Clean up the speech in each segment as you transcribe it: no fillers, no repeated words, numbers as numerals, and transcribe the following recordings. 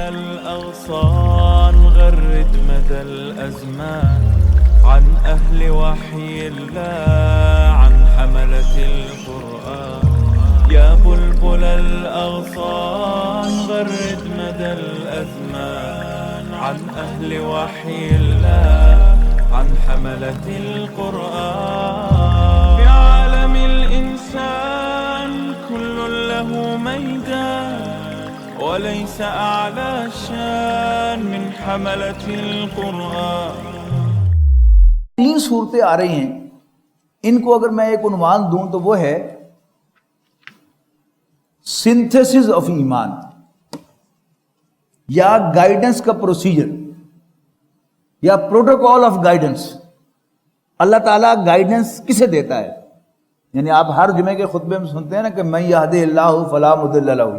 الأغصان غرد مدى الأزمان عن أهل وحي الله عن حملة القرآن يا بلبل الأغصان غرد مدى الأزمان عن أهل وحي الله عن حملة القرآن في عالم الإنسان كل له ميدان وليس أعلى شان من حملة القرآن. تین صورتیں آ رہی ہیں، ان کو اگر میں ایک عنوان دوں تو وہ ہے سنتھیسس آف ایمان یا گائیڈنس کا پروسیجر یا پروٹوکول آف گائیڈنس. اللہ تعالیٰ گائیڈنس کسے دیتا ہے؟ یعنی آپ ہر جمعے کے خطبے میں سنتے ہیں نا کہ من یہدہ اللہ فلا مضل لہ،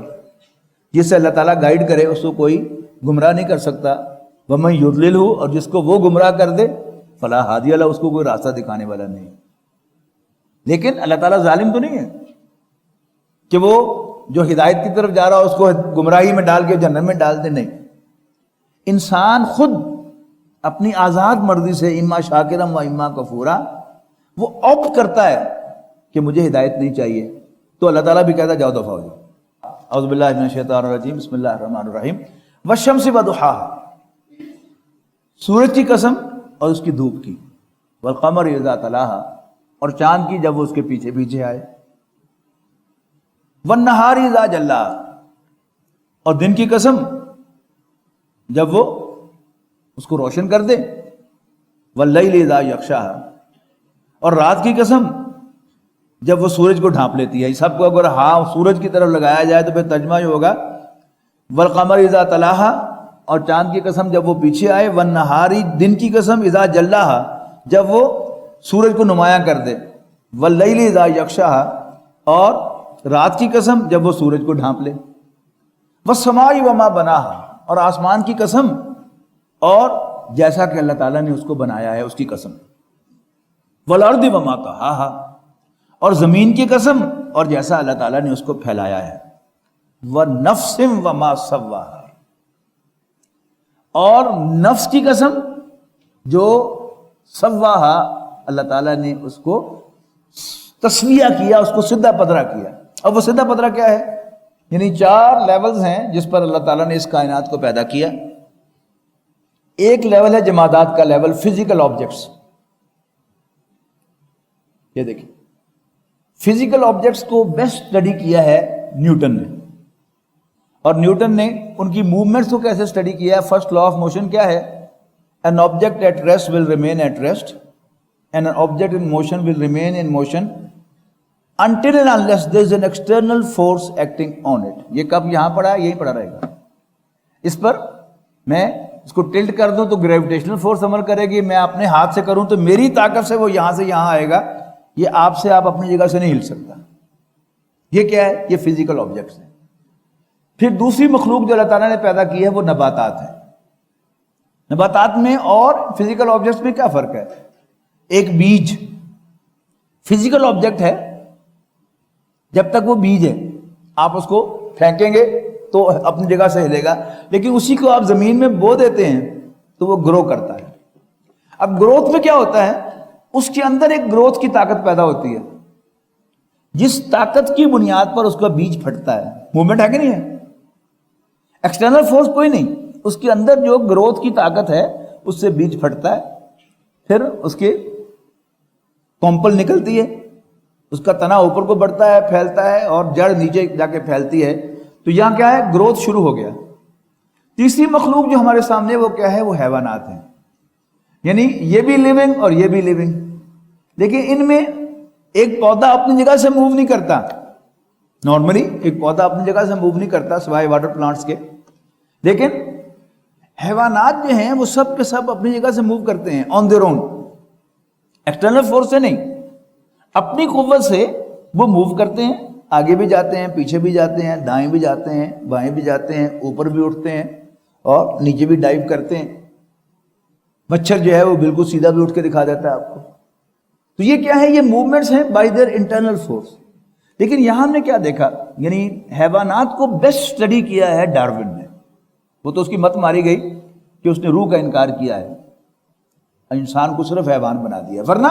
جس سے اللہ تعالیٰ گائیڈ کرے اس کو کوئی گمراہ نہیں کر سکتا. ومن یضللہ، اور جس کو وہ گمراہ کر دے فلا ہادی لہ، اس کو کوئی راستہ دکھانے والا نہیں. لیکن اللہ تعالیٰ ظالم تو نہیں ہے کہ وہ جو ہدایت کی طرف جا رہا ہو اس کو گمراہی میں ڈال کے جہنم میں ڈال دے. نہیں، انسان خود اپنی آزاد مرضی سے اما شاکرا و اما کفورا وہ آپٹ کرتا ہے کہ مجھے ہدایت نہیں چاہیے، تو اللہ تعالیٰ بھی کہتا ہے جاؤ دفعہ ہو جاؤ. اعوذ باللہ من الشیطان الرجیم، بسم اللہ الرحمن الرحیم. والشمس وضحاها، سورج کی قسم اور اس کی دھوپ کی. والقمر اذا تلاها، اور چاند کی جب وہ اس کے پیچھے پیچھے آئے. والنہار اذا جلاها، اور دن کی قسم جب وہ اس کو روشن کر دے. واللیل اذا یغشاها، اور رات کی قسم جب وہ سورج کو ڈھانپ لیتی ہے. سب کو اگر ہاں سورج کی طرف لگایا جائے تو پھر ترجمہ یہ ہوگا والقمر اذا تلاها، اور چاند کی قسم جب وہ پیچھے آئے. والنہاری، دن کی قسم اذا جلاها، جب وہ سورج کو نمایاں کر دے. واللیل اذا یغشاها، اور رات کی قسم جب وہ سورج کو ڈھانپ لے. والسماء وما بناها، اور آسمان کی قسم اور جیسا کہ اللہ تعالیٰ نے اس کو بنایا ہے اس کی قسم. والارض وما طحاها، اور زمین کی قسم اور جیسا اللہ تعالیٰ نے اس کو پھیلایا ہے. وَنَفْسٍ وَمَا سَوَّاهَا، اور نفس کی قسم جو سواہا، اللہ تعالیٰ نے اس کو تسویہ کیا، اس کو سدھا پدرا کیا. اب وہ سدھا پدرا کیا ہے؟ یعنی 4 لیولز ہیں جس پر اللہ تعالیٰ نے اس کائنات کو پیدا کیا. ایک لیول ہے جمادات کا لیول، فزیکل آبجیکٹس. یہ دیکھیں، فزیکل آبجیکٹس کو بیسٹ اسٹڈی کیا ہے نیوٹن نے. اور نیوٹن نے ان کی موومنٹس کو کیسے اسٹڈی کیا ہے؟ فرسٹ لا آف موشن کیا ہے؟ an object at rest will remain at rest and an object in motion will remain in motion until and unless there is an external force acting on it. یہ کب یہاں پڑھا ہے؟ یہی پڑھا رہے گا. اس پر میں اس کو ٹلٹ کر دوں تو گریویٹیشنل فورس عمل کرے گی. میں اپنے ہاتھ سے کروں تو میری طاقت سے وہ یہاں سے یہاں آئے گا. یہ آپ سے آپ اپنی جگہ سے نہیں ہل سکتا. یہ کیا ہے؟ یہ فزیکل آبجیکٹس ہیں. پھر دوسری مخلوق جو اللہ تعالیٰ نے پیدا کی ہے وہ نباتات ہیں. نباتات میں اور فزیکل آبجیکٹس میں کیا فرق ہے؟ ایک بیج فزیکل آبجیکٹ ہے جب تک وہ بیج ہے، آپ اس کو پھینکیں گے تو اپنی جگہ سے ہلے گا، لیکن اسی کو آپ زمین میں بو دیتے ہیں تو وہ گرو کرتا ہے. اب گروتھ میں کیا ہوتا ہے؟ اس کے اندر ایک گروتھ کی طاقت پیدا ہوتی ہے جس طاقت کی بنیاد پر اس کا بیج پھٹتا ہے. موومنٹ ہے کہ نہیں ہے؟ ایکسٹرنل فورس کوئی نہیں، اس کے اندر جو گروتھ کی طاقت ہے اس سے بیج پھٹتا ہے، پھر اس کے کمپل نکلتی ہے، اس کا تنا اوپر کو بڑھتا ہے، پھیلتا ہے، اور جڑ نیچے جا کے پھیلتی ہے. تو یہاں کیا ہے؟ گروتھ شروع ہو گیا. تیسری مخلوق جو ہمارے سامنے وہ کیا ہے؟ وہ حیوانات ہیں. یعنی یہ بھی لیونگ اور یہ بھی لیونگ، لیکن ان میں ایک پودا اپنی جگہ سے موو نہیں کرتا. نارملی ایک پودا اپنی جگہ سے موو نہیں کرتا سوائے واٹر پلانٹس کے، لیکن حیوانات جو ہیں وہ سب کے سب اپنی جگہ سے موو کرتے ہیں on their own. External force سے نہیں، اپنی قوت سے وہ موو کرتے ہیں. آگے بھی جاتے ہیں، پیچھے بھی جاتے ہیں، دائیں بھی جاتے ہیں، بائیں بھی جاتے ہیں، اوپر بھی اٹھتے ہیں اور نیچے بھی ڈائیو کرتے ہیں. مچھر جو ہے وہ بالکل سیدھا بھی اٹھ کے دکھا دیتا ہے آپ کو. تو یہ کیا ہے؟ یہ موومنٹس ہیں بائی دیئر انٹرنل فورس. لیکن یہاں ہم نے کیا دیکھا؟ یعنی حیوانات کو بیسٹ اسٹڈی کیا ہے ڈارون نے. وہ تو اس کی مت ماری گئی کہ اس نے روح کا انکار کیا ہے، انسان کو صرف حیوان بنا دیا. ورنہ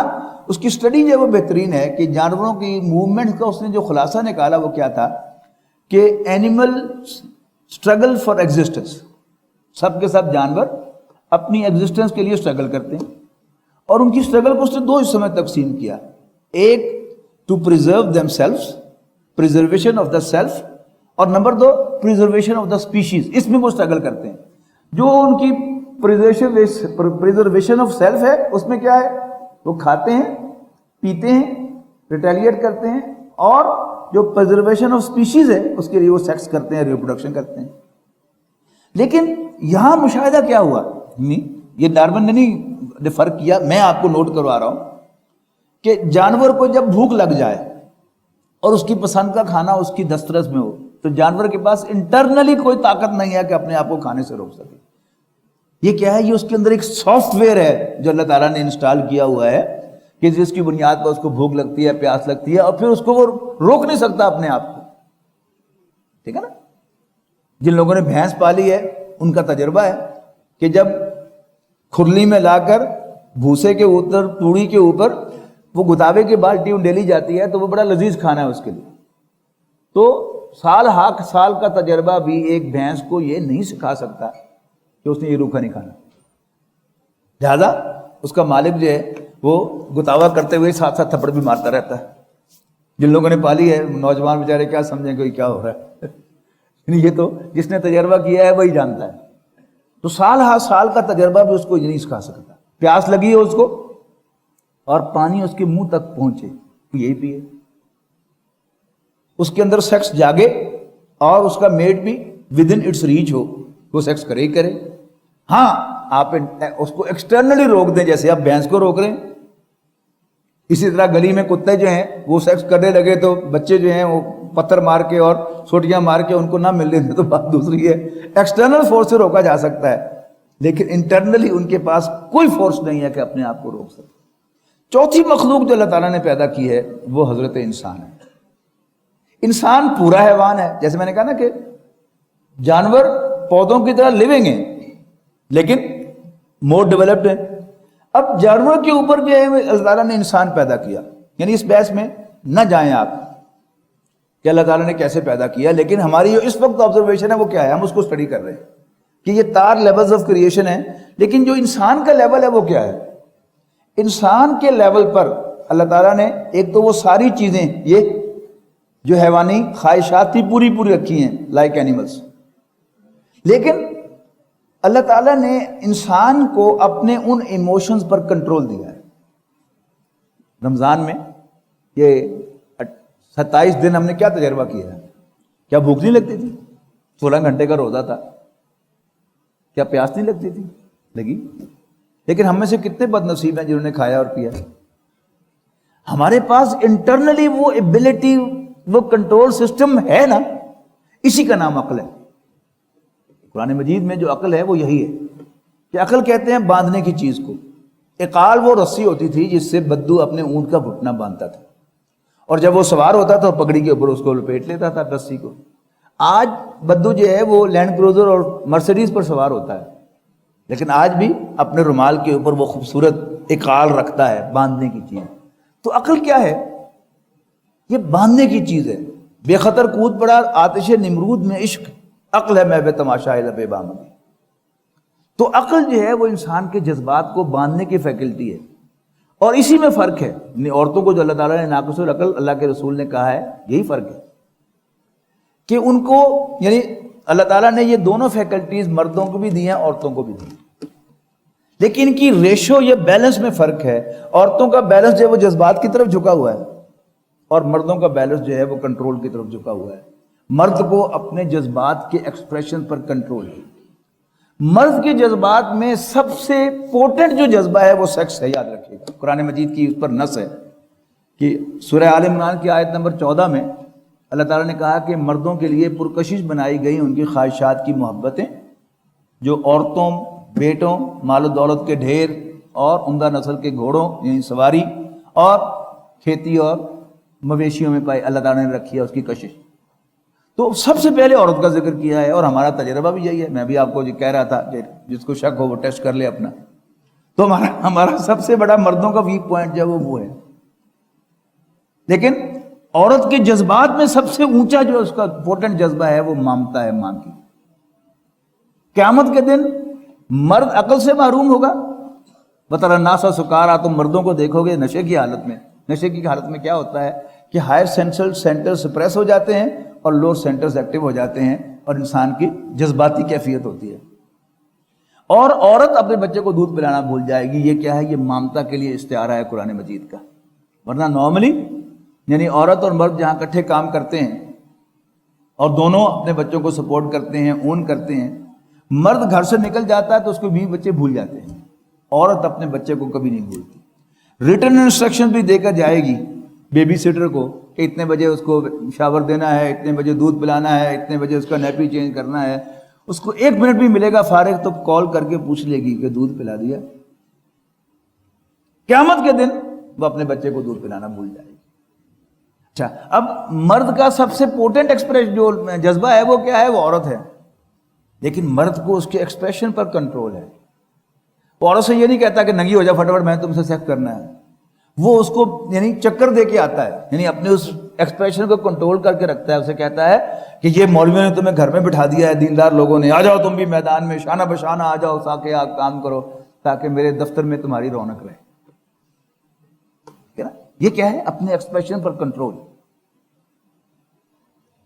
اس کی اسٹڈی جو ہے وہ بہترین ہے کہ جانوروں کی موومنٹ کا اس نے جو خلاصہ نکالا وہ کیا تھا کہ اینیمل اسٹرگل فار ایگزسٹنس. سب کے سب جانور اپنی ایگزسٹنس کے لیے اسٹرگل کرتے ہیں، اور ان کی اسٹرگل کو اس نے دو حصوں میں تقسیم کیا. ایک to preserve themselves, preservation of the self, اور نمبر دو پریزرویشن آف دا اسپیشیز. اس میں وہ اسٹرگل کرتے ہیں. جو ان کی پریزرویشن آف سیلف ہے اس میں کیا ہے، وہ کھاتے ہیں، پیتے ہیں، ریٹیلیٹ کرتے ہیں، اور جو پریزرویشن آف اسپیشیز ہے اس کے لیے وہ سیکس کرتے ہیں، ریپروڈکشن کرتے ہیں. لیکن یہاں مشاہدہ کیا ہوا، یہ ڈارون نے نہیں فرق کیا، میں آپ کو نوٹ کروا رہا ہوں کہ جانور کو جب بھوک لگ جائے اور اس کی پسند کا کھانا اس کی دسترس میں ہو تو جانور کے پاس انٹرنلی کوئی طاقت نہیں ہے کہ اپنے آپ کو کھانے سے روک سکے. یہ کیا ہے، یہ اس کے اندر ایک سافٹ ویئر ہے جو اللہ تعالیٰ نے انسٹال کیا ہوا ہے کہ جس کی بنیاد پر اس کو بھوک لگتی ہے، پیاس لگتی ہے، اور پھر اس کو وہ روک نہیں سکتا اپنے آپ کو. ٹھیک ہے نا. جن لوگوں نے بھینس پالی ہے ان کا تجربہ ہے کہ جب کھرلی میں لا کر بھوسے کے اوپر، توڑی کے اوپر وہ گتابے کی بالٹی ڈیلی جاتی ہے تو وہ بڑا لذیذ کھانا ہے اس کے لیے. تو سال کا تجربہ بھی ایک بھینس کو یہ نہیں سکھا سکتا کہ اس نے یہ روکھا نہیں کھانا. لہذا اس کا مالک جو ہے وہ گتاوا کرتے ہوئے ساتھ ساتھ تھپڑ بھی مارتا رہتا ہے. جن لوگوں نے پالی ہے نوجوان بیچارے کیا سمجھیں کہ کیا ہو رہا ہے. یہ تو جس نے تجربہ کیا ہے وہی جانتا ہے. تو سال کا تجربہ بھی اس کو یہ نہیں سکھا سکتا. پیاس لگی ہے اس کو اور پانی اس کے منہ تک پہنچے تو یہی پیے. اس کے اندر سیکس جاگے اور اس کا میٹ بھی ود ان اٹس ریچ ہو، وہ سیکس کرے ہی کرے. ہاں آپ اس کو ایکسٹرنلی روک دیں، جیسے آپ بھینس کو روک رہے ہیں. اسی طرح گلی میں کتے جو ہیں وہ سیکس کرنے لگے تو بچے جو ہیں وہ پتھر مار کے اور سوٹیاں مار کے ان کو نہ ملنے دیں تو بات دوسری ہے. ایکسٹرنل فورس سے روکا جا سکتا ہے لیکن انٹرنلی ان کے پاس کوئی فورس نہیں ہے کہ اپنے آپ کو روک سکے. چوتھی مخلوق جو اللہ تعالیٰ نے پیدا کی ہے وہ حضرت انسان ہے. انسان پورا حیوان ہے. جیسے میں نے کہا نا کہ جانور پودوں کی طرح لیونگ ہیں لیکن مور ڈیولپڈ ہیں. اب جانوروں کے اوپر جو ہے اللہ تعالیٰ نے انسان پیدا کیا. یعنی اس بحث میں نہ جائیں آپ کہ اللہ تعالیٰ نے کیسے پیدا کیا، لیکن ہماری جو اس وقت آبزرویشن ہے وہ کیا ہے، ہم اس کو اسٹڈی کر رہے ہیں کہ یہ تار لیولز آف کریشن ہے. لیکن جو انسان کا لیول ہے وہ کیا ہے. انسان کے لیول پر اللہ تعالیٰ نے ایک تو وہ ساری چیزیں یہ جو حیوانی خواہشات تھی پوری رکھی ہیں لائک اینیملس، لیکن اللہ تعالیٰ نے انسان کو اپنے ان ایموشنز پر کنٹرول دیا ہے. رمضان میں یہ 27 دن ہم نے کیا تجربہ کیا ہے. کیا بھوک نہیں لگتی تھی؟ 16 گھنٹے کا روزہ تھا. کیا پیاس نہیں لگتی تھی؟ لگی. لیکن ہم میں سے کتنے بد نصیب ہیں جنہوں نے کھایا اور پیا. ہمارے پاس انٹرنلی وہ ایبلٹی، وہ کنٹرول سسٹم ہے نا، اسی کا نام عقل ہے. قرآن مجید میں جو عقل ہے وہ یہی ہے کہ عقل کہتے ہیں باندھنے کی چیز کو. عقال وہ رسی ہوتی تھی جس سے بدو اپنے اونٹ کا گھٹنا باندھتا تھا اور جب وہ سوار ہوتا تھا پگڑی کے اوپر اس کو لپیٹ لیتا تھا رسی کو. آج بدو جو ہے وہ لینڈ کروزر اور مرسیڈیز پر سوار ہوتا ہے لیکن آج بھی اپنے رومال کے اوپر وہ خوبصورت عقال رکھتا ہے، باندھنے کی چیز. تو عقل کیا ہے؟ یہ باندھنے کی چیز ہے. بے خطر کود پڑا آتش نمرود میں عشق، عقل ہے میں تماشا لب بامدی. تو عقل جو ہے وہ انسان کے جذبات کو باندھنے کی فیکلٹی ہے. اور اسی میں فرق ہے. یعنی عورتوں کو جو اللہ تعالیٰ نے ناقص العقل اللہ کے رسول نے کہا ہے یہی فرق ہے کہ ان کو، یعنی اللہ تعالیٰ نے یہ دونوں فیکلٹیز مردوں کو بھی دی ہیں عورتوں کو بھی دی، لیکن ان کی ریشو یہ بیلنس میں فرق ہے. عورتوں کا بیلنس جو ہے وہ جذبات کی طرف جھکا ہوا ہے اور مردوں کا بیلنس جو ہے وہ کنٹرول کی طرف جھکا ہوا ہے. مرد کو اپنے جذبات کے ایکسپریشن پر کنٹرول ہے. مرد کے جذبات میں سب سے پوٹنٹ جو جذبہ ہے وہ سیکس ہے. یاد رکھیے گا قرآن مجید کی اس پر نص ہے کہ سورہ آل عمران کی آیت نمبر 14 میں اللہ تعالیٰ نے کہا کہ مردوں کے لیے پرکشش بنائی گئی ان کی خواہشات کی محبتیں جو عورتوں، بیٹوں، مال و دولت کے ڈھیر اور عمدہ نسل کے گھوڑوں یعنی سواری اور کھیتی اور مویشیوں میں پائی. اللہ تعالیٰ نے رکھی ہے اس کی کشش. تو سب سے پہلے عورت کا ذکر کیا ہے، اور ہمارا تجربہ بھی یہی ہے. میں بھی آپ کو کہہ رہا تھا کہ جس کو شک ہو وہ ٹیسٹ کر لے اپنا. تو ہمارا سب سے بڑا مردوں کا ویک پوائنٹ جو ہے وہ ہے. لیکن عورت کے جذبات میں سب سے اونچا جو اس کا امپورٹنٹ جذبہ ہے وہ مامتا ہے، ماں کی. قیامت کے دن مرد عقل سے محروم ہوگا. وَتَرَى النَّاسَ سُكَارَىٰ، تم مردوں کو دیکھو گے نشے کی حالت میں. نشے کی حالت میں کیا ہوتا ہے کہ ہائر سینٹر سپریس ہو جاتے ہیں اور لوور سینٹرز ایکٹیو ہو جاتے ہیں، اور انسان کی جذباتی کیفیت ہوتی ہے. اور عورت اپنے بچے کو دودھ پلانا بھول جائے گی. یہ کیا ہے؟ یہ مامتا کے لیے استعارہ ہے قرآن مجید کا. ورنہ نارملی یعنی عورت اور مرد جہاں اکٹھے کام کرتے ہیں اور دونوں اپنے بچوں کو سپورٹ کرتے ہیں، اون کرتے ہیں، مرد گھر سے نکل جاتا ہے تو اس کو بیوی بچے بھول جاتے ہیں. عورت اپنے بچے کو کبھی نہیں بھولتی. ریٹن انسٹرکشن بھی دے کر جائے گی بیبی سیٹر کو کہ اتنے بجے اس کو شاور دینا ہے، اتنے بجے دودھ پلانا ہے، اتنے بجے اس کا نیپی چینج کرنا ہے. اس کو 1 منٹ بھی ملے گا فارغ تو کال کر کے پوچھ لے گی کہ دودھ پلا دیا. قیامت کے دن وہ اپنے بچے کو دودھ پلانا بھول جائے گی. اچھا، اب مرد کا سب سے پوٹنٹ ایکسپریس جو جذبہ ہے وہ کیا ہے؟ وہ عورت ہے. لیکن مرد کو اس کے ایکسپریشن پر کنٹرول ہے. وہ عورت سے یہ نہیں کہتا کہ ننگی ہو جا فٹافٹ، میں تم سے سیکس کرنا ہے. وہ اس کو یعنی چکر دے کے آتا ہے، یعنی اپنے اس ایکسپریشن کو کنٹرول کر کے رکھتا ہے. اسے کہتا ہے کہ یہ مولویوں نے تمہیں گھر میں بٹھا دیا ہے، دیندار لوگوں نے، آ جاؤ تم بھی میدان میں، شانہ بشانہ آ جاؤ، تاکہ آپ کام کرو، تاکہ میرے دفتر میں تمہاری رونق رہے. یہ کیا ہے؟ اپنے ایکسپریشن پر کنٹرول.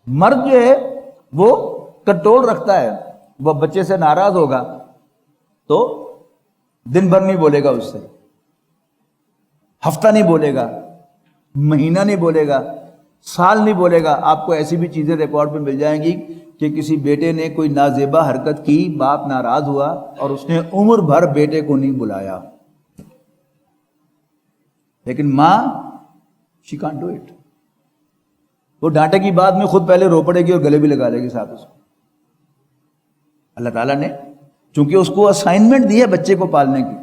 مرد جو ہے وہ کنٹرول رکھتا ہے. وہ بچے سے ناراض ہوگا تو دن بھر نہیں بولے گا، اس سے ہفتہ نہیں بولے گا، مہینہ نہیں بولے گا، سال نہیں بولے گا. آپ کو ایسی بھی چیزیں ریکارڈ پہ مل جائیں گی کہ کسی بیٹے نے کوئی نازیبا حرکت کی، باپ ناراض ہوا اور اس نے عمر بھر بیٹے کو نہیں بلایا. لیکن ماں شی کانٹ ڈو اٹ. وہ ڈانٹے کی بعد میں خود پہلے رو پڑے گی اور گلے بھی لگا لے گی ساتھ اس کو. اللہ تعالیٰ نے چونکہ اس کو اسائنمنٹ دی ہے بچے کو پالنے کی.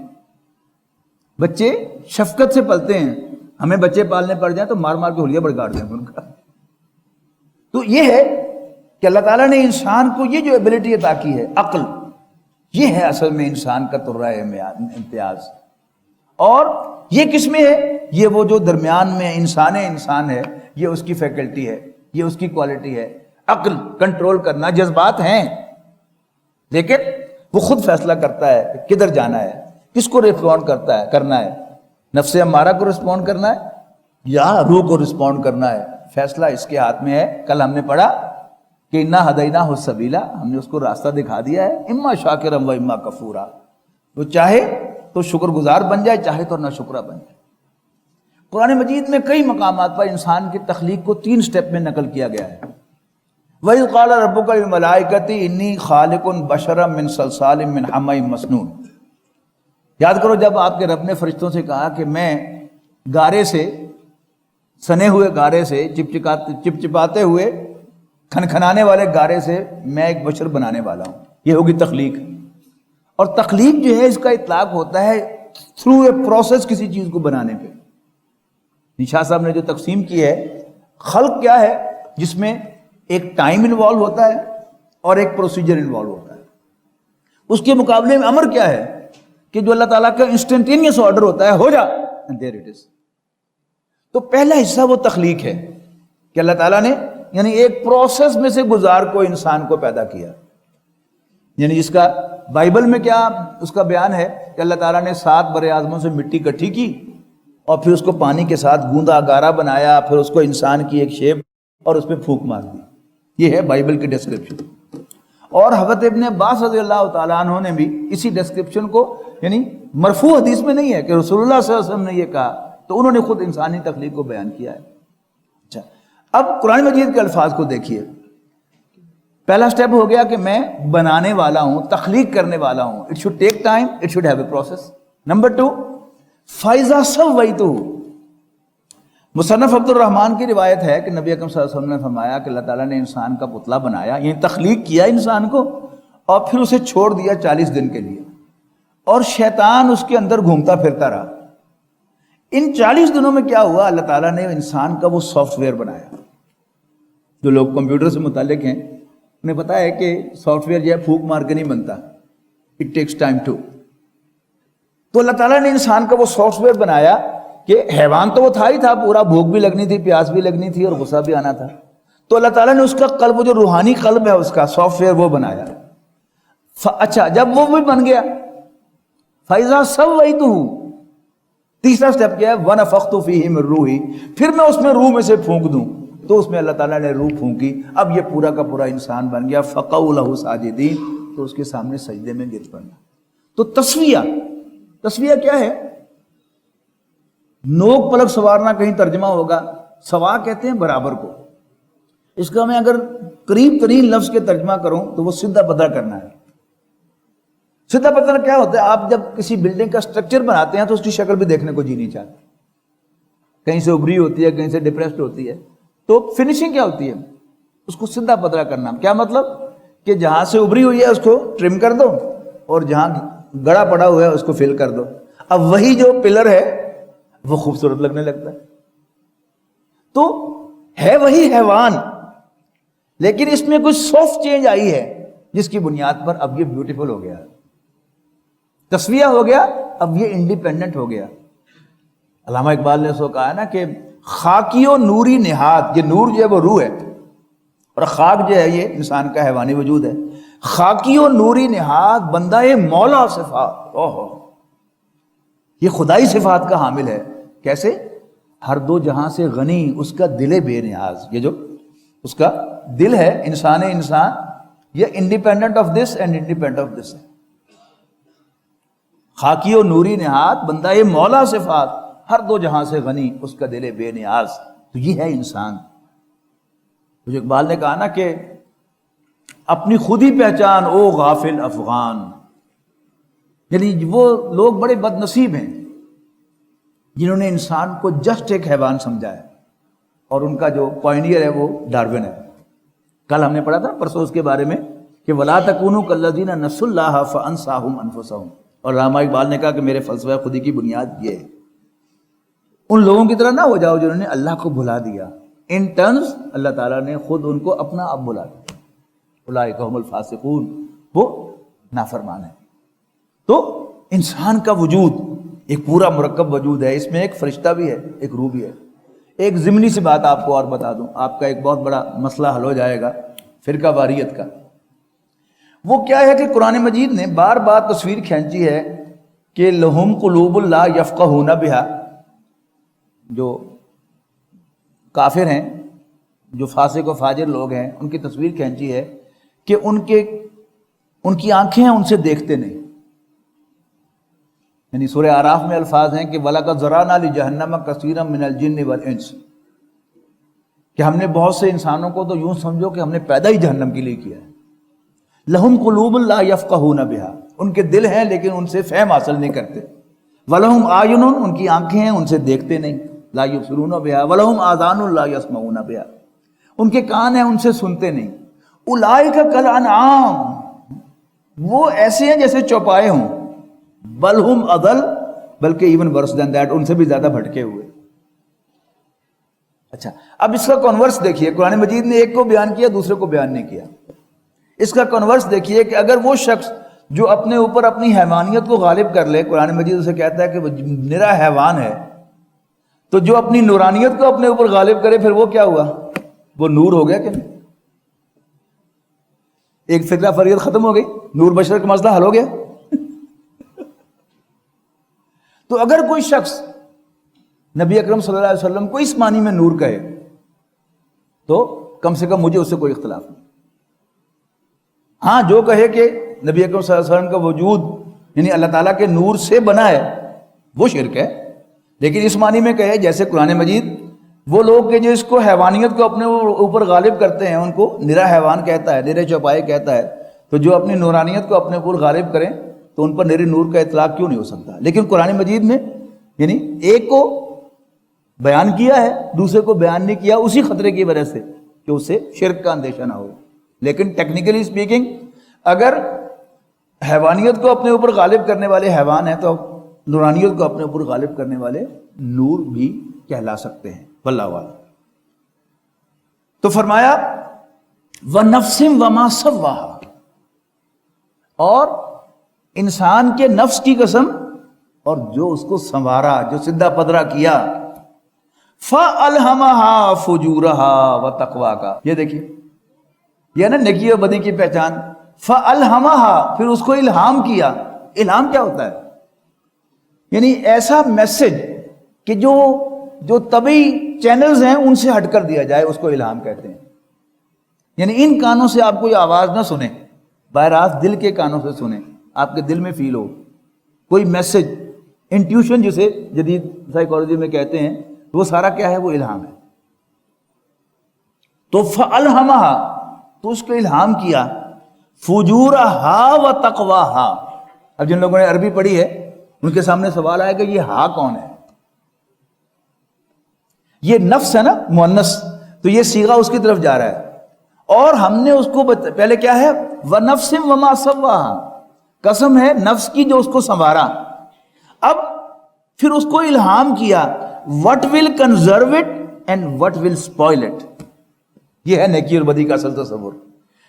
بچے شفقت سے پلتے ہیں. ہمیں بچے پالنے پڑ جائیں تو مار مار کے حلیہ بڑکاڑ دیں ان کا. تو یہ ہے کہ اللہ تعالیٰ نے انسان کو یہ جو ایبلٹی عطا کی ہے، عقل، یہ ہے اصل میں انسان کا ترہ امتیاز. اور یہ کس میں ہے؟ یہ وہ جو درمیان میں انسان ہے، یہ اس کی فیکلٹی ہے، یہ اس کی کوالٹی ہے. عقل کنٹرول کرنا. جذبات ہیں لیکن وہ خود فیصلہ کرتا ہے کہ کدھر جانا ہے، کس کو ریسپونڈ کرنا ہے. نفس امارہ کو ریسپونڈ کرنا ہے یا روح کو ریسپونڈ کرنا ہے. فیصلہ اس کے ہاتھ میں ہے. کل ہم نے پڑھا کہ انا ہدیناہ السبیلا، ہم نے اس کو راستہ دکھا دیا ہے. اما شاکرا و اما کفورا. وہ چاہے تو شکر گزار بن جائے، چاہے تو نہ شکرہ بن جائے. قرآن مجید میں کئی مقامات پر انسان کی تخلیق کو 3 سٹیپ میں نقل کیا گیا ہے. وَإِذْ قَالَ رَبُّكَ لِلْمَلَائِكَةِ إِنِّي خَالِقٌ بَشَرًا مِّن صَلْصَالٍ مِّنْ حَمَإٍ مَّسْنُونٍ. یاد کرو جب آپ کے رب نے فرشتوں سے کہا کہ میں گارے سے، سنے ہوئے گارے سے، چپچپاتے ہوئے کھنکھنانے والے گارے سے میں ایک بشر بنانے والا ہوں. یہ ہوگی تخلیق. اور تخلیق جو ہے اس کا اطلاق ہوتا ہے تھرو اے پروسیس کسی چیز کو بنانے پہ. شاہ صاحب نے جو تقسیم کی ہے، خلق کیا ہے؟ جس میں ایک ٹائم انوالو ہوتا ہے اور ایک پروسیجر انوالو ہوتا ہے. اس کے مقابلے میں امر کیا ہے کہ جو اللہ تعالیٰ کا انسٹنٹینیس آرڈر ہوتا ہے، ہو جا and there it is. تو پہلا حصہ وہ تخلیق ہے کہ اللہ تعالیٰ نے یعنی ایک پروسیس میں سے گزار کو انسان کو پیدا کیا. یعنی جس کا بائبل میں کیا اس کا بیان ہے کہ اللہ تعالیٰ نے 7 بر اعظموں سے مٹی اکٹھی کی اور پھر اس کو پانی کے ساتھ گوندا گارا بنایا، پھر اس کو انسان کی ایک شیپ اور اس پہ پھونک مار دی. یہ ہے بائبل کی ڈسکرپشن. اور حضرت ابن عباس رضی اللہ تعالیٰ عنہ نے بھی اسی ڈسکرپشن کو، یعنی مرفوع حدیث میں نہیں ہے کہ رسول اللہ صلی اللہ علیہ وسلم نے یہ کہا، تو انہوں نے خود انسانی تخلیق کو بیان کیا ہے. اچھا، اب قرآن مجید کے الفاظ کو دیکھیے. پہلا سٹیپ ہو گیا کہ میں بنانے والا ہوں، تخلیق کرنے والا ہوں. It should take time, it should have a process. Number 2، فَإِذَا سَوَّيْتُهُ. مصنف عبد الرحمن کی روایت ہے کہ نبی اکرم صلی اللہ علیہ وسلم نے فرمایا کہ اللہ تعالیٰ نے انسان کا پتلا بنایا، یعنی تخلیق کیا انسان کو، اور پھر اسے چھوڑ دیا 40 دن کے لیے، اور شیطان اس کے اندر گھومتا پھرتا رہا. ان 40 دنوں میں کیا ہوا؟ اللہ تعالیٰ نے انسان کا وہ سافٹ ویئر بنایا جو لوگ کمپیوٹر سے متعلق ہیں انہیں پتا ہے کہ سافٹ ویئر جو ہے پھونک مار کے نہیں بنتا، اٹ ٹیکس ٹائم ٹو. تو اللہ تعالیٰ نے انسان کا وہ سافٹ ویئر بنایا کہ حیوان تو وہ تھا ہی تھا پورا، بھوک بھی لگنی تھی، پیاس بھی لگنی تھی اور غصہ بھی آنا تھا. تو اللہ تعالیٰ نے اس کا قلب، جو روحانی قلب ہے اس کا سافٹ ویئر وہ بنایا. اچھا جب وہ بھی بن گیا، فَإِذَا سَوَّيْتُهُ، تیسرا سٹیپ کیا ہے، وَنَفَخْتُ فِيهِ مِن رُوحِي، پھر میں اس میں روح میں سے پھونک دوں. تو اس میں اللہ تعالیٰ نے روح پھونکی، اب یہ پورا کا پورا انسان بن گیا. فَقَعُوا لَهُ سَاجِدِينَ، تو اس کے سامنے سجدے میں گر پڑنا. تو تسویہ کیا ہے؟ نوک پلک سوارنا کہیں ترجمہ ہوگا، سوا کہتے ہیں برابر کو. اس کا میں اگر قریب ترین لفظ کے ترجمہ کروں تو وہ سیدھا پتہ کرنا ہے. سیدھا پتہ کیا ہوتا ہے؟ آپ جب کسی بلڈنگ کا سٹرکچر بناتے ہیں تو اس کی شکل بھی دیکھنے کو جی نہیں چاہتے، کہیں سے ابری ہوتی ہے، کہیں سے ڈپریسڈ ہوتی ہے. تو فنیشنگ کیا ہوتی ہے؟ اس کو سیدھا پتہ کرنا. کیا مطلب؟ کہ جہاں سے ابری ہوئی ہے اس کو ٹرم کر دو اور جہاں گڑا پڑا ہوا ہے اس کو فل کر دو. اب وہی جو پلر ہے وہ خوبصورت لگنے لگتا ہے. تو ہے وہی حیوان، لیکن اس میں کچھ سافٹ چینج آئی ہے جس کی بنیاد پر اب یہ بیوٹیفل ہو گیا، تسویہ ہو گیا، اب یہ انڈیپینڈنٹ ہو گیا. علامہ اقبال نے سو کہا نا کہ خاکی و نوری نہاد، یہ نور جو ہے وہ روح ہے اور خاک جو ہے یہ انسان کا حیوانی وجود ہے. خاکی و نوری نہاد بندہ مولا صفات، یہ خدائی صفات کا حامل ہے. کیسے؟ ہر دو جہاں سے غنی، اس کا دل بے نیاز. یہ جو اس کا دل ہے انسان یہ independent of this and independent of this ہے. خاکی و نوری نہاد بندہ مولا صفات، ہر دو جہاں سے غنی، اس کا دل بے نیاز. تو یہ ہے انسان. جو اقبال نے کہا نا کہ اپنی خود ہی پہچان او غافل افغان، یعنی وہ لوگ بڑے بد نصیب ہیں جنہوں نے انسان کو جسٹ ایک حیوان سمجھا ہے، اور ان کا جو پائنیئر ہے وہ ڈارون ہے. کل ہم نے پڑھا تھا پرسوں اس کے بارے میں کہ وَلَا تَكُونُوا كَالَّذِينَ نَسُوا اللَّهَ فَأَنسَاهُمْ أَنفُسَهُمْ. اور علامہ اقبال نے کہا کہ میرے فلسفہ خودی کی بنیاد یہ ہے، ان لوگوں کی طرح نہ ہو جاؤ جنہوں نے اللہ کو بھلا دیا. ان ٹرمز اللہ تعالیٰ نے خود ان کو اپنا اب بلا دیا. اولئک هم الفاسقون، وہ نافرمان ہے. تو انسان کا وجود ایک پورا مرکب وجود ہے، اس میں ایک فرشتہ بھی ہے، ایک روح بھی ہے. ایک ضمنی سی بات آپ کو اور بتا دوں، آپ کا ایک بہت بڑا مسئلہ حل ہو جائے گا فرقہ واریت کا. وہ کیا ہے کہ قرآن مجید نے بار بار تصویر کھینچی ہے کہ لہم قلوب لا یفقہون بہا، جو کافر ہیں، جو فاسق و فاجر لوگ ہیں، ان کی تصویر کھینچی ہے کہ ان کی آنکھیں ہیں، ان سے دیکھتے نہیں. یعنی سورہ اعراف میں الفاظ ہیں کہ وَلَقَدْ ذَرَأْنَا لِجَهَنَّمَ كَثِيرًا مِنَ الْجِنِّ وَالْإِنسِ، کہ ہم نے بہت سے انسانوں کو تو یوں سمجھو کہ ہم نے پیدا ہی جہنم کے لیے کیا ہے. لَهُمْ قُلُوبٌ لَا يَفْقَهُونَ بِهَا، ان کے دل ہیں لیکن ان سے فہم حاصل نہیں کرتے. وَلَهُمْ أَعْيُنٌ، ان کی آنکھیں ہیں ان سے دیکھتے نہیں. لَا يُبْصِرُونَ بِهَا وَلَهُمْ آذَانٌ لَا يَسْمَعُونَ بِهَا، ان کے کان ہیں ان سے سنتے نہیں. اولئک کالانعام، وہ ایسے ہیں جیسے چوپائے ہوں. بل ہم اضل، بلکہ ایون ورس دین دیٹ، ان سے بھی زیادہ بھٹکے ہوئے. اچھا اب اس کا کنورس دیکھیے، قرآن مجید نے ایک کو بیان کیا دوسرے کو بیان نہیں کیا. اس کا کنورس دیکھیے کہ اگر وہ شخص جو اپنے اوپر اپنی حیوانیت کو غالب کر لے، قرآن مجید اسے کہتا ہے کہ وہ نرا حیوان ہے، تو جو اپنی نورانیت کو اپنے اوپر غالب کرے پھر وہ کیا ہوا؟ وہ نور ہو گیا کہ نہیں؟ ایک فکرہ فریت ختم ہو گئی، نور بشر کا مسئلہ حل ہو گیا. تو اگر کوئی شخص نبی اکرم صلی اللہ علیہ وسلم کو اس معنی میں نور کہے تو کم سے کم مجھے اس سے کوئی اختلاف نہیں. ہاں جو کہے کہ نبی اکرم صلی اللہ علیہ وسلم کا وجود یعنی اللہ تعالیٰ کے نور سے بنا ہے وہ شرک ہے. لیکن اس معنی میں کہے جیسے قرآن مجید وہ لوگ کہ جو اس کو حیوانیت کو اپنے اوپر غالب کرتے ہیں ان کو نرا حیوان کہتا ہے، نرے چوپائے کہتا ہے، تو جو اپنی نورانیت کو اپنے اوپر غالب کریں تو ان پر نرے نور کا اطلاق کیوں نہیں ہو سکتا؟ لیکن قرآن مجید میں یعنی ایک کو بیان کیا ہے دوسرے کو بیان نہیں کیا، اسی خطرے کی وجہ سے کہ اس سے شرک کا اندیشہ نہ ہو. لیکن ٹیکنیکلی اسپیکنگ اگر حیوانیت کو اپنے اوپر غالب کرنے والے حیوان ہیں تو نورانیت کو اپنے اوپر غالب کرنے والے نور بھی کہلا سکتے ہیں. واللہ اعلم. تو فرمایا وَنَفْسٍ وَمَا سَوَّاهَا، اور انسان کے نفس کی قسم اور جو اس کو سنوارا، جو سدھا پدرا کیا، فَأَلْهَمَهَا فُجُورَهَا وَتَقْوَاهَا، یہ دیکھیے یہ نا نیکی اور بدی کی پہچان. فَأَلْهَمَهَا، پھر اس کو الہام کیا. الہام کیا ہوتا ہے؟ یعنی ایسا میسج کہ جو طبعی چینلز ہیں ان سے ہٹ کر دیا جائے، اس کو الہام کہتے ہیں. یعنی ان کانوں سے آپ کوئی آواز نہ سنیں، براہ دل کے کانوں سے سنیں، آپ کے دل میں فیل ہو کوئی میسج، انٹیوشن جسے جدید سائیکالوجی میں کہتے ہیں، وہ سارا کیا ہے؟ وہ الہام ہے. تو فَأَلْهَمَهَا، تو اس کو الہام کیا، فُجُورَهَا وَتَقْوَاهَا. اب جن لوگوں نے عربی پڑھی ہے ان کے سامنے سوال آئے کہ یہ ہا کون ہے؟ یہ نفس ہے نا، مؤنث، تو یہ صیغہ اس کی طرف جا رہا ہے. اور ہم نے اس کو پہلے کیا ہے؟ وَنَفْسٍ وَمَا سَوَّاهَا، قسم ہے نفس کی جو اس کو سنوارا. اب پھر اس کو الہام کیا what will conserve it and what will spoil it. یہ ہے نیکی اور بدی کا اصل تصور.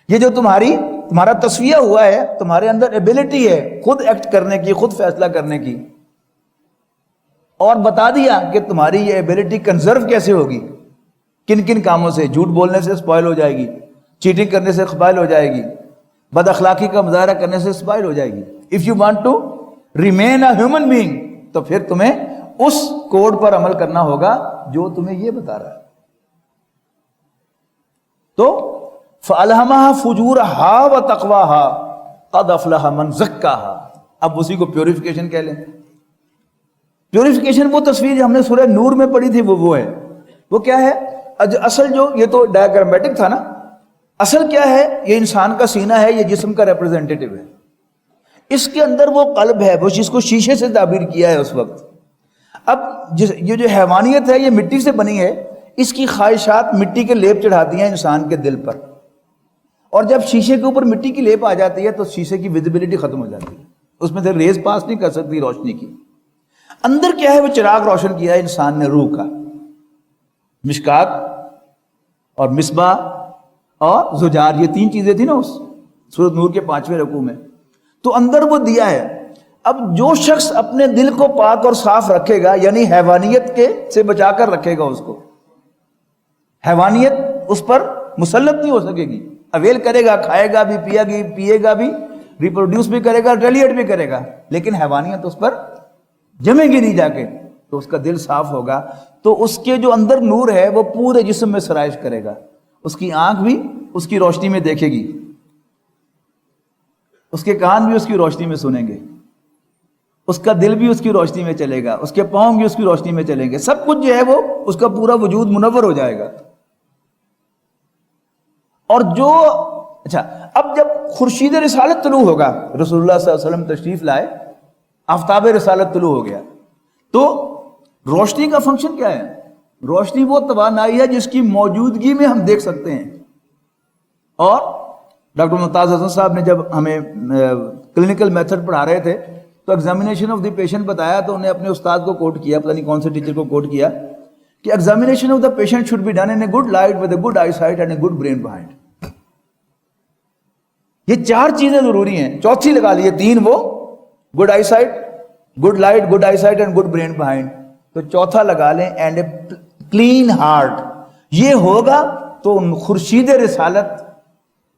یہ جو تمہارا تصفیہ ہوا ہے، تمہارے اندر ایبلٹی ہے خود ایکٹ کرنے کی، خود فیصلہ کرنے کی، اور بتا دیا کہ تمہاری یہ ایبلٹی کنزرو کیسے ہوگی، کن کن کاموں سے. جھوٹ بولنے سے سپائل ہو جائے گی، چیٹنگ کرنے سے سپائل ہو جائے گی، بد اخلاقی کا مظاہرہ کرنے سے سپائل ہو جائے گی. If you want to remain a human being, تو پھر تمہیں اس کوڈ پر عمل کرنا ہوگا جو تمہیں یہ بتا رہا ہے. تو فَأَلْهَمَهَا فُجُورَهَا وَتَقْوَاهَا قَدْ أَفْلَحَ مَنْ زَكَّاهَا. اب اسی کو پیوریفیکیشن کہہ لیں. پیوریفیکیشن وہ تصویر جو ہم نے سورہ نور میں پڑھی تھی وہ ہے. وہ کیا ہے؟ اصل جو یہ تو ڈائیگرامیٹک تھا نا، اصل کیا ہے؟ یہ انسان کا سینہ ہے، یہ جسم کا ریپرزینٹیٹو ہے. اس کے اندر وہ قلب ہے، وہ جس کو شیشے سے تعبیر کیا ہے اس وقت. اب یہ جو حیوانیت ہے یہ مٹی سے بنی ہے، اس کی خواہشات مٹی کے لیپ چڑھاتی ہیں انسان کے دل پر، اور جب شیشے کے اوپر مٹی کی لیپ آ جاتی ہے تو شیشے کی ویزیبلٹی ختم ہو جاتی ہے، اس میں سے ریز پاس نہیں کر سکتی روشنی کی. اندر کیا ہے؟ وہ چراغ روشن کیا ہے انسان نے روح کا، مشکات اور مصباح اور زجاج، یہ تین چیزیں تھیں نا اس سورۃ نور کے 5ویں رکوع میں. تو اندر وہ دیا ہے. اب جو شخص اپنے دل کو پاک اور صاف رکھے گا، یعنی حیوانیت کے سے بچا کر رکھے گا، اس کو حیوانیت اس پر مسلط نہیں ہو سکے گی. اویل کرے گا، کھائے گا بھی، پیے گا بھی، ریپروڈیوس بھی کرے گا، ریلیٹ بھی کرے گا، لیکن حیوانیت اس پر جمے گی نہیں جا کے. تو اس کا دل صاف ہوگا تو اس کے جو اندر نور ہے وہ پورے جسم میں سرائش کرے گا. اس کی آنکھ بھی اس کی روشنی میں دیکھے گی، اس کے کان بھی اس کی روشنی میں سنیں گے، اس کا دل بھی اس کی روشنی میں چلے گا، اس کے پاؤں بھی اس کی روشنی میں چلیں گے. سب کچھ جو ہے وہ اس کا پورا وجود منور ہو جائے گا. اور جو اب جب خورشید رسالت طلوع ہوگا، رسول اللہ صلی اللہ علیہ وسلم تشریف لائے، آفتاب رسالت طلوع ہو گیا، تو روشنی کا فنکشن کیا ہے؟ روشنی وہ توانائی ہے جس کی موجودگی میں ہم دیکھ سکتے ہیں. اور ڈاکٹر ممتاز حسن صاحب نے جب ہمیں کلینکل میتھڈ پڑھا رہے تھے تو ایگزامینیشن آف دی پیشنٹ بتایا، تو انہیں اپنے استاد کو کوٹ کیا، پتہ نہیں کون سے ٹیچر کو کوٹ کیا کہ examination of the patient should be done in a good light with a good eyesight and a good brain behind. یہ 4 چیزیں ضروری ہیں، چوتھی لگا لیے 3 وہ good eyesight, good light, good eyesight and good brain behind. تو چوتھا لگا لیں اینڈ اے کلین ہارٹ. یہ ہوگا تو خورشید رسالت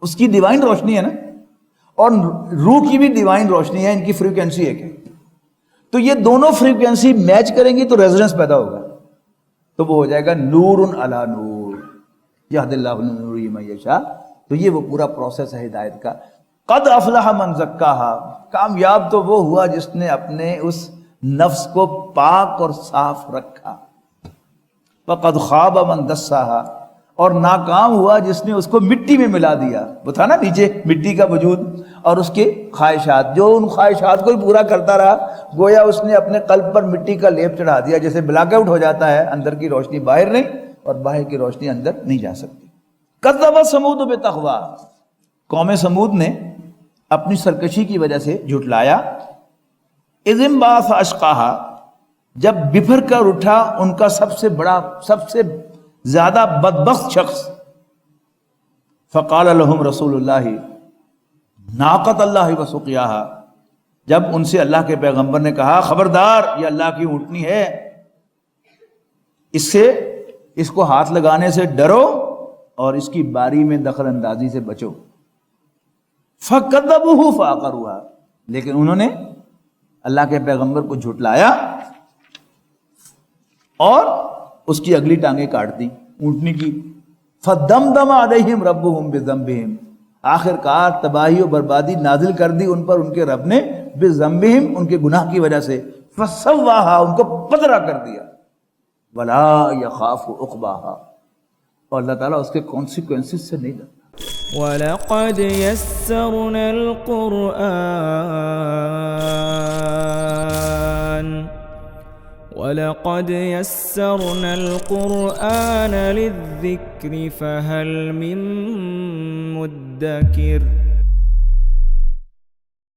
اس کی ڈیوائن روشنی ہے نا، اور روح کی بھی ڈیوائن روشنی ہے، ان کی فریکوینسی ایک ہے. تو یہ دونوں فریکوینسی میچ کریں گی تو ریزوننس پیدا ہوگا، تو وہ ہو جائے گا نور علی نور یہد اللہ نور من یشاء. تو یہ وہ پورا پروسیس ہے ہدایت کا. قد افلح من زکاہا، کامیاب تو وہ ہوا جس نے اپنے اس نفس کو پاک اور صاف رکھا. وقد خاب من دساہا، اور ناکام ہوا جس نے اس کو مٹی میں ملا دیا. وہ تھا نا نیچے مٹی کا وجود اور اس کے خواہشات، جو ان خواہشات کو ہی پورا کرتا رہا، گویا اس نے اپنے قلب پر مٹی کا لیپ چڑھا دیا. جیسے بلیک آؤٹ ہو جاتا ہے، اندر کی روشنی باہر نہیں اور باہر کی روشنی اندر نہیں جا سکتی. کذب ثمود بتغوا، قوم سمود نے اپنی سرکشی کی وجہ سے جھٹلایا. اذ انبعث اشقاہا، جب بپھر کر اٹھا ان کا سب سے بڑا، سب سے زیادہ بدبخت شخص، فقال لهم رسول اللہ ناقۃ اللہ وسقیاہا، جب ان سے اللہ کے پیغمبر نے کہا خبردار یہ اللہ کی اونٹنی ہے، اس کو ہاتھ لگانے سے ڈرو اور اس کی باری میں دخل اندازی سے بچو. فَكَذَّبُوهُ فَعَقَرُوهَا، لیکن انہوں نے اللہ کے پیغمبر کو جھٹلایا اور اس کی اگلی ٹانگیں کاٹ دی اونٹنی کی. فَدَمْدَمَ عَلَيْهِمْ رَبُّهُمْ بِذَنبِهِمْ، آخر کار تباہی و بربادی نازل کر دی ان پر ان کے رب نے، بِذَنبِهِمْ ان کے گناہ کی وجہ سے، فَسَوَّاهَا ان کو پدرا کر دیا، وَلَا يَخَافُ عُقْبَاهَا اور اللہ تعالیٰ اس کے کانسیکوینسز سے نہیں ڈرتا. وَلَقَدْ يَسَّرْنَا الْقُرْآنَ لِلذِّكْرِ فَهَلْ مِن مُّدَّكِرٍ